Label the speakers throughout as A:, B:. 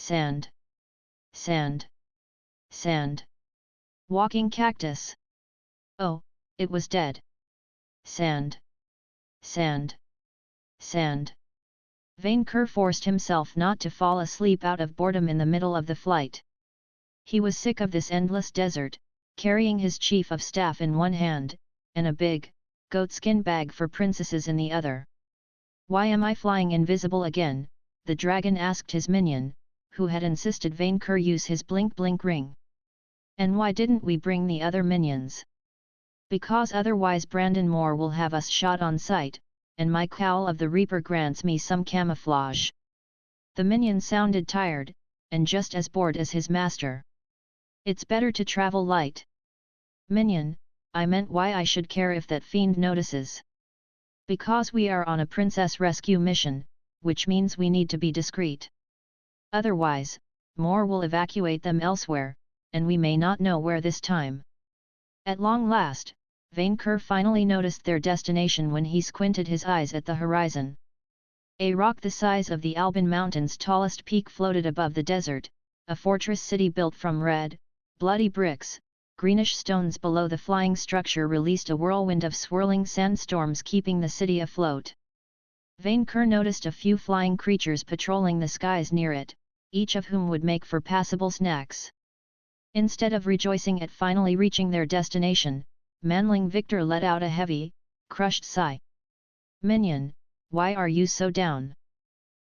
A: Sand. Sand. Sand. Walking cactus. Oh, it was dead. Sand. Sand. Sand. Vainqueur forced himself not to fall asleep out of boredom in the middle of the flight. He was sick of this endless desert, carrying his chief of staff in one hand, and a big, goatskin bag for princesses in the other. "Why am I flying invisible again?" the dragon asked his minion, who had insisted Vainqueur use his blink-blink ring. "And why didn't we bring the other minions?" "Because otherwise Brandon Moore will have us shot on sight, and my cowl of the Reaper grants me some camouflage." The minion sounded tired, and just as bored as his master. "It's better to travel light." "Minion, I meant why I should care if that fiend notices." "Because we are on a princess rescue mission, which means we need to be discreet. Otherwise, Moore will evacuate them elsewhere, and we may not know where this time." At long last, Vainqueur finally noticed their destination when he squinted his eyes at the horizon. A rock the size of the Alban Mountains' tallest peak floated above the desert, a fortress city built from red, bloody bricks. Greenish stones below the flying structure released a whirlwind of swirling sandstorms keeping the city afloat. Vainqueur noticed a few flying creatures patrolling the skies near it, each of whom would make for passable snacks. Instead of rejoicing at finally reaching their destination, Manling Victor let out a heavy, crushed sigh. "Minion, why are you so down?"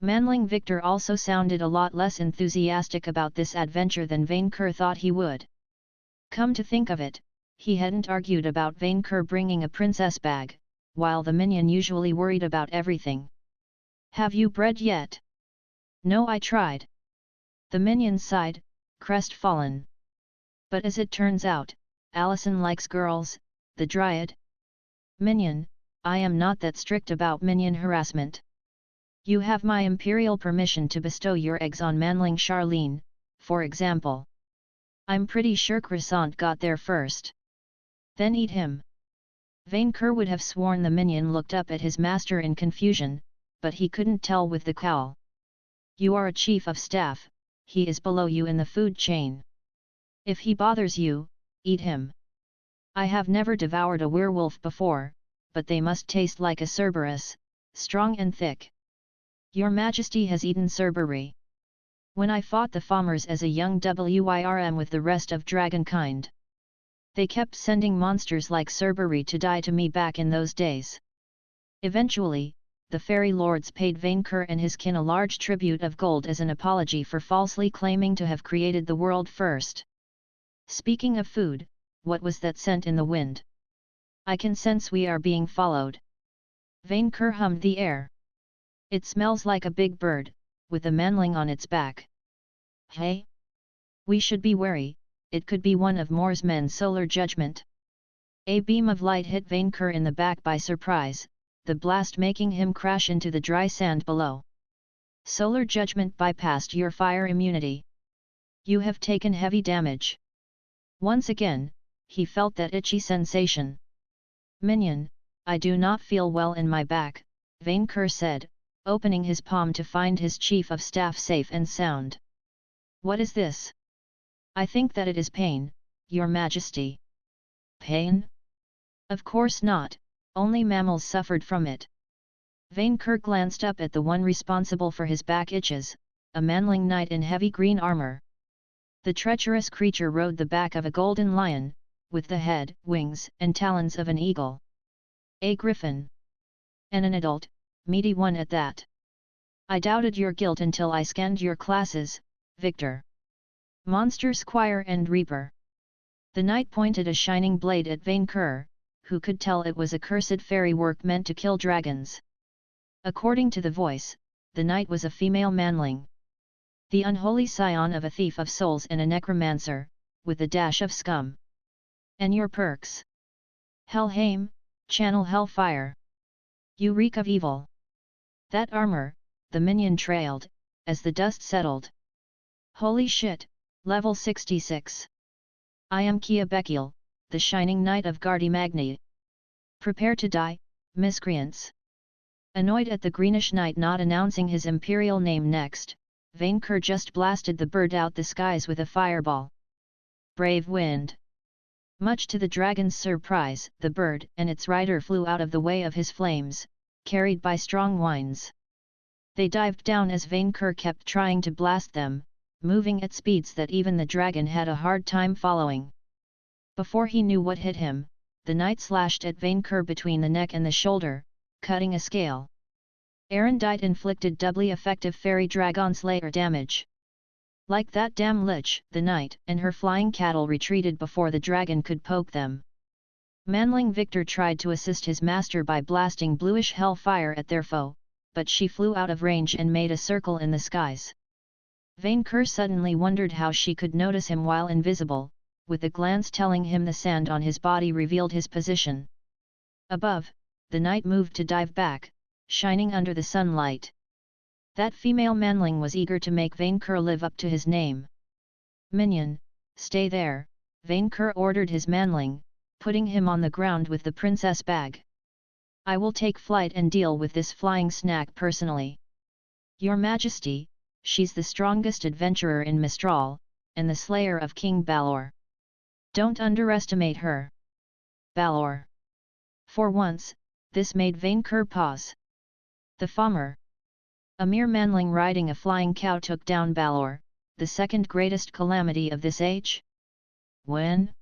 A: Manling Victor also sounded a lot less enthusiastic about this adventure than Vainqueur thought he would. Come to think of it, he hadn't argued about Vainqueur bringing a princess bag, while the minion usually worried about everything. "Have you bred yet?" "No, I tried." The minion sighed, crestfallen. "But as it turns out, Allison likes girls," the dryad. "Minion, I am not that strict about minion harassment. You have my imperial permission to bestow your eggs on Manling Charlene, for example. I'm pretty sure Croissant got there first." "Then eat him." Vainqueur would have sworn the minion looked up at his master in confusion, but he couldn't tell with the cowl. "You are a chief of staff, he is below you in the food chain. If he bothers you, eat him." "I have never devoured a werewolf before, but they must taste like a Cerberus, strong and thick." "Your Majesty has eaten Cerberus. When I fought the Fommers as a young Wyrm with the rest of dragonkind. They kept sending monsters like Cerberus to die to me back in those days." Eventually, the fairy lords paid Vainqueur and his kin a large tribute of gold as an apology for falsely claiming to have created the world first. "Speaking of food, what was that scent in the wind? I can sense we are being followed." Vainqueur hummed the air. "It smells like a big bird, with a manling on its back." "Hey? We should be wary, it could be one of Moore's men." Solar Judgment. A beam of light hit Vainqueur in the back by surprise, the blast making him crash into the dry sand below. "Solar Judgment bypassed your fire immunity. You have taken heavy damage." Once again, he felt that itchy sensation. "Minion, I do not feel well in my back," Vainqueur said, opening his palm to find his chief of staff safe and sound. "What is this?" "I think that it is pain, Your Majesty." "Pain? Of course not, only mammals suffered from it." Vainqueur glanced up at the one responsible for his back itches, a manling knight in heavy green armor. The treacherous creature rode the back of a golden lion, with the head, wings and talons of an eagle. A griffin. And an adult, meaty one at that. "I doubted your guilt until I scanned your classes, Victor. Monster, Squire and Reaper." The knight pointed a shining blade at Vainqueur, who could tell it was accursed fairy work meant to kill dragons. According to the voice, the knight was a female manling. The unholy scion of a thief of souls and a necromancer, with a dash of scum. "And your perks?" "Helheim, channel hellfire. You reek of evil." "That armor," the minion trailed, as the dust settled. "Holy shit, level 66. I am Kia Bekiel, the shining knight of Gardi Magni. Prepare to die, miscreants." Annoyed at the greenish knight not announcing his imperial name next, Vainqueur just blasted the bird out the skies with a fireball. Brave wind! Much to the dragon's surprise, the bird and its rider flew out of the way of his flames, carried by strong winds. They dived down as Vainqueur kept trying to blast them, moving at speeds that even the dragon had a hard time following. Before he knew what hit him, the knight slashed at Vainqueur between the neck and the shoulder, cutting a scale. Erendite inflicted doubly effective fairy dragon slayer damage. Like that damn lich, the knight and her flying cattle retreated before the dragon could poke them. Manling Victor tried to assist his master by blasting bluish hellfire at their foe, but she flew out of range and made a circle in the skies. Vainqueur suddenly wondered how she could notice him while invisible, with a glance telling him the sand on his body revealed his position. Above, the knight moved to dive back, shining under the sunlight. That female manling was eager to make Vainqueur live up to his name. "Minion, stay there," Vainqueur ordered his manling, putting him on the ground with the princess bag. "I will take flight and deal with this flying snack personally." "Your Majesty, she's the strongest adventurer in Mistral, and the slayer of King Balor. Don't underestimate her." Balor. For once, this made Vainqueur pause. The farmer. A mere manling riding a flying cow took down Balor, the second greatest calamity of this age? When?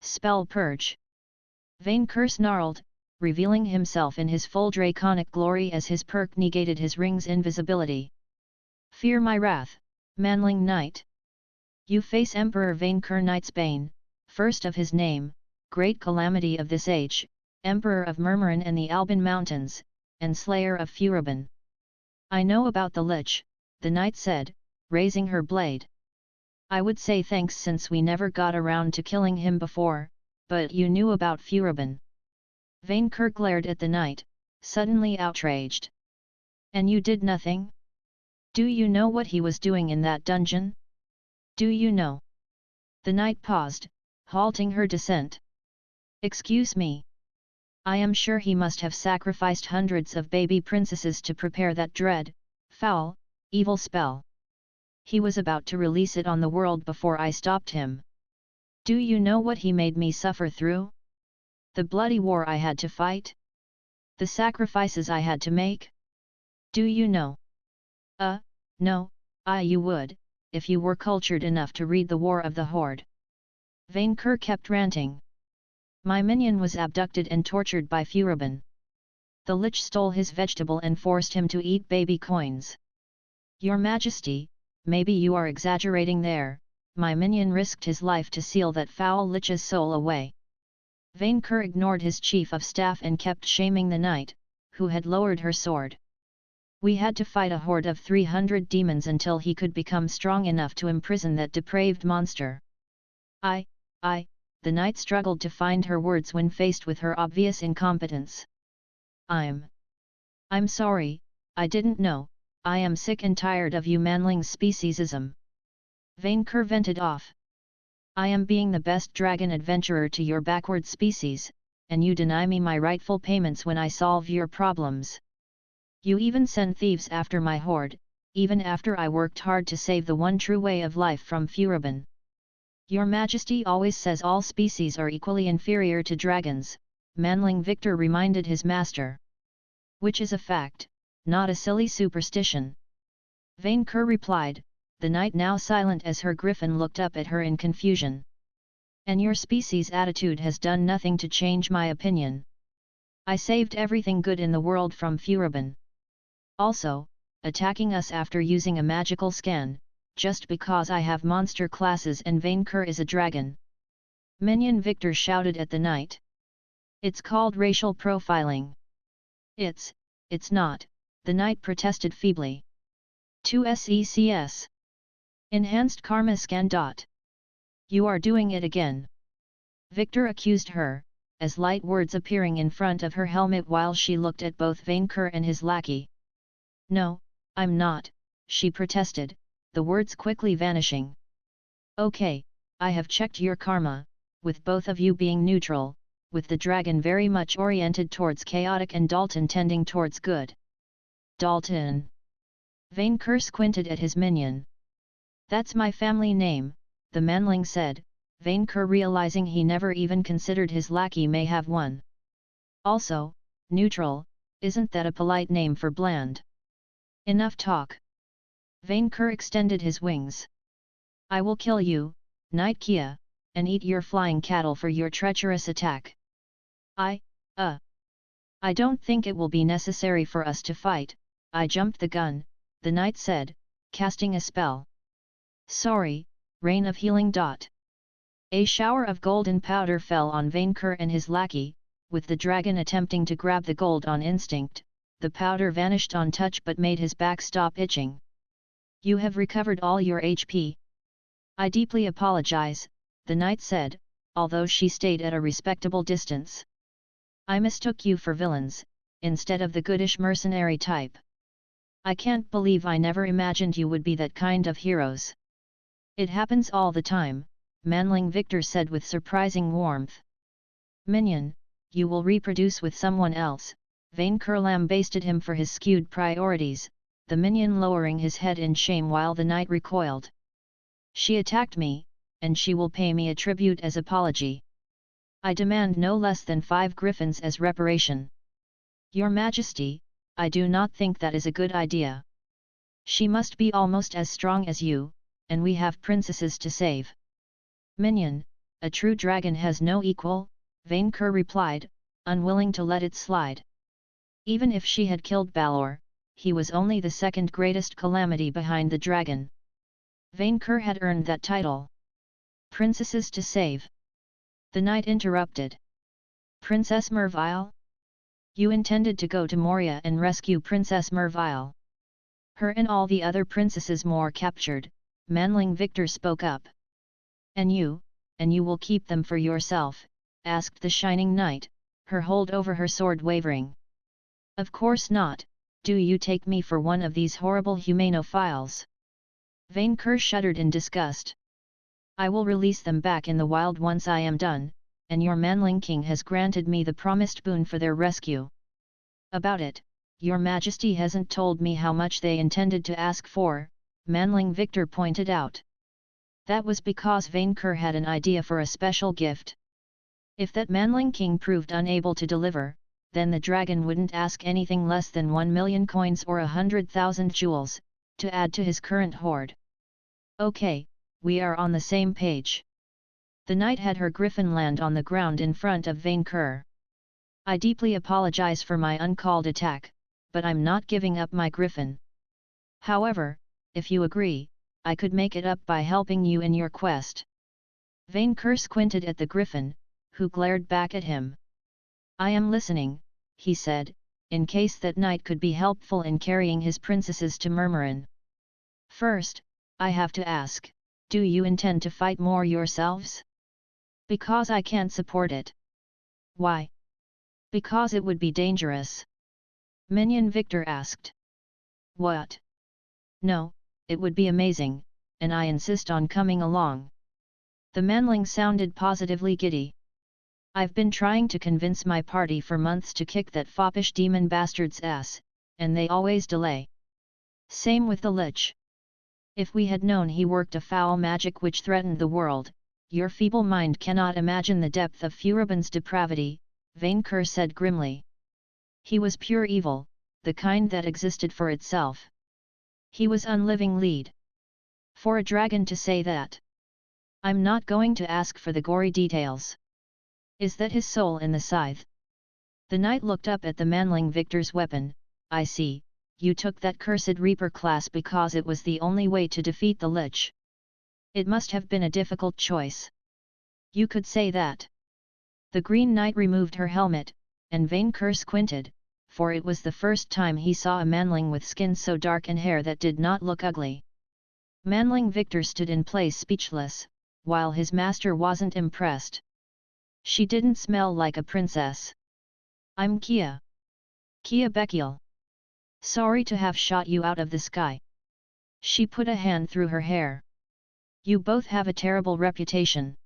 A: Spell purge. Vainqueur snarled, revealing himself in his full draconic glory as his perk negated his ring's invisibility. "Fear my wrath, manling knight. You face Emperor Vainqueur Knightsbane, first of his name, great calamity of this age, Emperor of Murmurin and the Alban Mountains, and Slayer of Furibon." "I know about the lich," the knight said, raising her blade. "I would say thanks since we never got around to killing him before, but you knew about Furibon." Vainqueur glared at the knight, suddenly outraged. "And you did nothing? Do you know what he was doing in that dungeon? Do you know?" The knight paused, halting her descent. "Excuse me. I am sure he must have sacrificed hundreds of baby princesses to prepare that dread, foul, evil spell. He was about to release it on the world before I stopped him. Do you know what he made me suffer through? The bloody war I had to fight? The sacrifices I had to make? Do you know?" No, you would, if you were cultured enough to read The War of the Horde." Vainqueur kept ranting. "My minion was abducted and tortured by Furibon. The lich stole his vegetable and forced him to eat baby coins. Your Majesty, maybe you are exaggerating there, my minion risked his life to seal that foul lich's soul away." Vainqueur ignored his chief of staff and kept shaming the knight, who had lowered her sword. "We had to fight a horde of 300 demons until he could become strong enough to imprison that depraved monster." The knight struggled to find her words when faced with her obvious incompetence. I'm sorry, I didn't know, I am sick and tired of you manling speciesism." Vainqueur vented off. "I am being the best dragon adventurer to your backward species, and you deny me my rightful payments when I solve your problems. You even send thieves after my horde, even after I worked hard to save the one true way of life from Furibon. Your Majesty always says all species are equally inferior to dragons," Manling Victor reminded his master. "Which is a fact, not a silly superstition." Vainqueur replied, the knight now silent as her griffin looked up at her in confusion. "And your species' attitude has done nothing to change my opinion. I saved everything good in the world from Furibon. Also, attacking us after using a magical scan, just because I have monster classes and Vainqueur is a dragon." Minion Victor shouted at the knight. "It's called racial profiling." It's not," the knight protested feebly. "2 SECS. Enhanced Karma Scan. You are doing it again." Victor accused her, as light words appearing in front of her helmet while she looked at both Vainqueur and his lackey. "No, I'm not," she protested, the words quickly vanishing. "Okay, I have checked your karma, with both of you being neutral, with the dragon very much oriented towards chaotic and Dalton tending towards good." "Dalton? Vainqueur squinted at his minion. That's my family name, the manling said, Vainqueur realizing he never even considered his lackey may have one. Also, neutral, isn't that a polite name for bland? Enough talk. Vainqueur extended his wings. I will kill you, Knight Kia, and eat your flying cattle for your treacherous attack. I don't think it will be necessary for us to fight, I jumped the gun, the knight said, casting a spell. Sorry, rain of healing. A shower of golden powder fell on Vainqueur and his lackey, with the dragon attempting to grab the gold on instinct, the powder vanished on touch but made his back stop itching. You have recovered all your HP. I deeply apologize, the knight said, although she stayed at a respectable distance. I mistook you for villains, instead of the goodish mercenary type. I can't believe I never imagined you would be that kind of heroes. It happens all the time, Manling Victor said with surprising warmth. Minion, you will reproduce with someone else, Vainqueur lambasted him for his skewed priorities, the minion lowering his head in shame while the knight recoiled. She attacked me, and she will pay me a tribute as apology. I demand no less than 5 griffins as reparation. Your Majesty, I do not think that is a good idea. She must be almost as strong as you, and we have princesses to save. Minion, a true dragon has no equal, Vainqueur replied, unwilling to let it slide. Even if she had killed Balor, he was only the second greatest calamity behind the dragon. Vainqueur had earned that title. Princesses to save. The knight interrupted. Princess Mervile? You intended to go to Moria and rescue Princess Mervile. Her and all the other princesses more captured, Manling Victor spoke up. And you will keep them for yourself, asked the shining knight, her hold over her sword wavering. Of course not, do you take me for one of these horrible humanophiles? Vainqueur shuddered in disgust. I will release them back in the wild once I am done, and your Manling King has granted me the promised boon for their rescue. About it, your Majesty hasn't told me how much they intended to ask for, Manling Victor pointed out. That was because Vainqueur had an idea for a special gift. If that Manling King proved unable to deliver, then the dragon wouldn't ask anything less than 1 million coins or 100,000 jewels, to add to his current hoard. Okay, we are on the same page. The knight had her griffin land on the ground in front of Vainqueur. I deeply apologize for my uncalled attack, but I'm not giving up my griffin. However, if you agree, I could make it up by helping you in your quest. Vainqueur squinted at the griffin, who glared back at him. I am listening, he said, in case that knight could be helpful in carrying his princesses to Murmurin. First, I have to ask, do you intend to fight more yourselves? Because I can't support it. Why? Because it would be dangerous. Minion Victor asked. What? No, it would be amazing, and I insist on coming along. The manling sounded positively giddy. I've been trying to convince my party for months to kick that foppish demon bastard's ass, and they always delay. Same with the Lich. If we had known he worked a foul magic which threatened the world, your feeble mind cannot imagine the depth of Furibon's depravity, Vainqueur said grimly. He was pure evil, the kind that existed for itself. He was unliving lead. For a dragon to say that. I'm not going to ask for the gory details. Is that his soul in the scythe? The knight looked up at the manling Victor's weapon. I see, you took that cursed Reaper class because it was the only way to defeat the Lich. It must have been a difficult choice. You could say that. The Green Knight removed her helmet, and Vainqueur squinted, for it was the first time he saw a manling with skin so dark and hair that did not look ugly. Manling Victor stood in place speechless, while his master wasn't impressed. She didn't smell like a princess. I'm Kia. Kia Bekiel. Sorry to have shot you out of the sky. She put a hand through her hair. You both have a terrible reputation.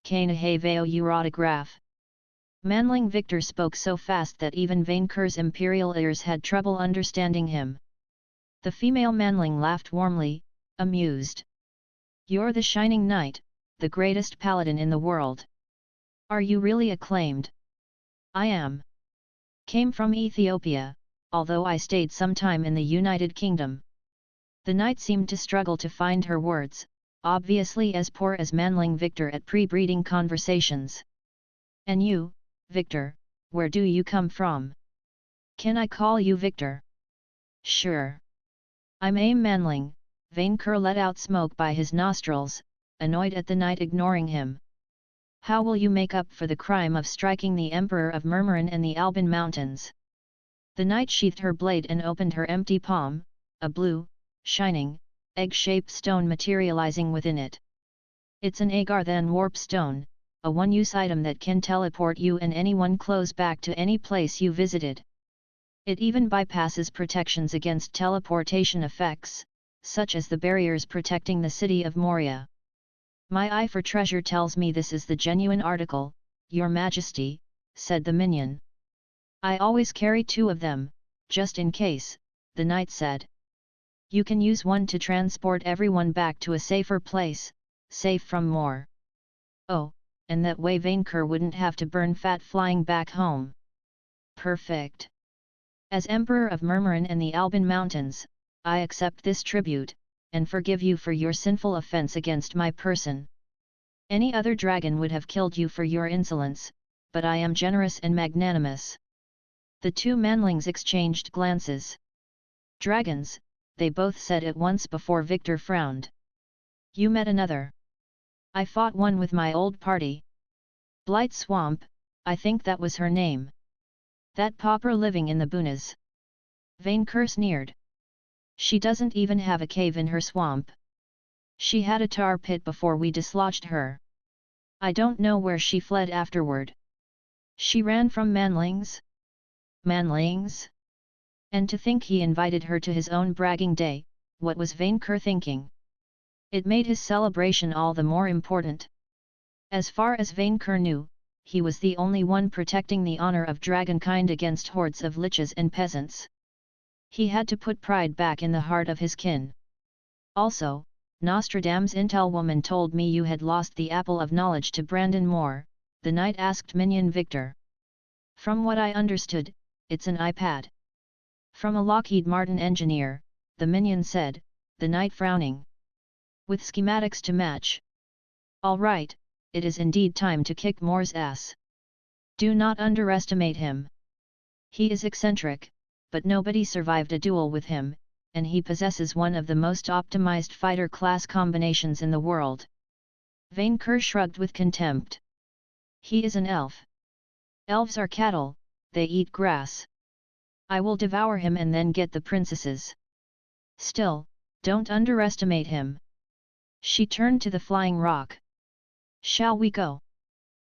A: Kanaheveo Eurotograph. Manling Victor spoke so fast that even Vainqueur's imperial ears had trouble understanding him. The female manling laughed warmly, amused. You're the shining knight, the greatest paladin in the world. Are you really acclaimed? I am. Came from Ethiopia, although I stayed some time in the United Kingdom. The knight seemed to struggle to find her words, obviously as poor as manling Victor at pre-breeding conversations. And you, Victor, where do you come from? Can I call you Victor? Sure. I'm a manling. Vainqueur let out smoke by his nostrils, annoyed at the knight ignoring him. How will you make up for the crime of striking the Emperor of Murmurin and the Alban Mountains? The knight sheathed her blade and opened her empty palm, a blue, shining, egg-shaped stone materializing within it. It's an Agarthan warp stone, a one-use item that can teleport you and anyone close back to any place you visited. It even bypasses protections against teleportation effects, such as the barriers protecting the city of Moria. My eye for treasure tells me this is the genuine article, Your Majesty, said the minion. I always carry 2 of them, just in case, the knight said. You can use one to transport everyone back to a safer place, safe from more. Oh, and that way Vainqueur wouldn't have to burn fat flying back home. Perfect. As Emperor of Murmurin and the Alban Mountains, I accept this tribute, and forgive you for your sinful offense against my person. Any other dragon would have killed you for your insolence, but I am generous and magnanimous. The 2 manlings exchanged glances. Dragons, they both said at once before Victor frowned. You met another. I fought one with my old party. Blight Swamp, I think that was her name. That pauper living in the boonies. Vainqueur sneered. She doesn't even have a cave in her swamp. She had a tar pit before we dislodged her. I don't know where she fled afterward. She ran from manlings? Manlings? And to think he invited her to his own bragging day, what was Vainqueur thinking? It made his celebration all the more important. As far as Vainqueur knew, he was the only one protecting the honor of dragonkind against hordes of liches and peasants. He had to put pride back in the heart of his kin. Also, Nostradamus' intel woman told me you had lost the apple of knowledge to Brandon Moore, the knight asked minion Victor. From what I understood, it's an iPad. From a Lockheed Martin engineer, the minion said, the knight frowning. With schematics to match. All right, it is indeed time to kick Moore's ass. Do not underestimate him. He is eccentric, but nobody survived a duel with him, and he possesses one of the most optimized fighter class combinations in the world. Vainqueur shrugged with contempt. He is an elf. Elves are cattle, they eat grass. I will devour him and then get the princesses. Still, don't underestimate him. She turned to the flying rock. Shall we go?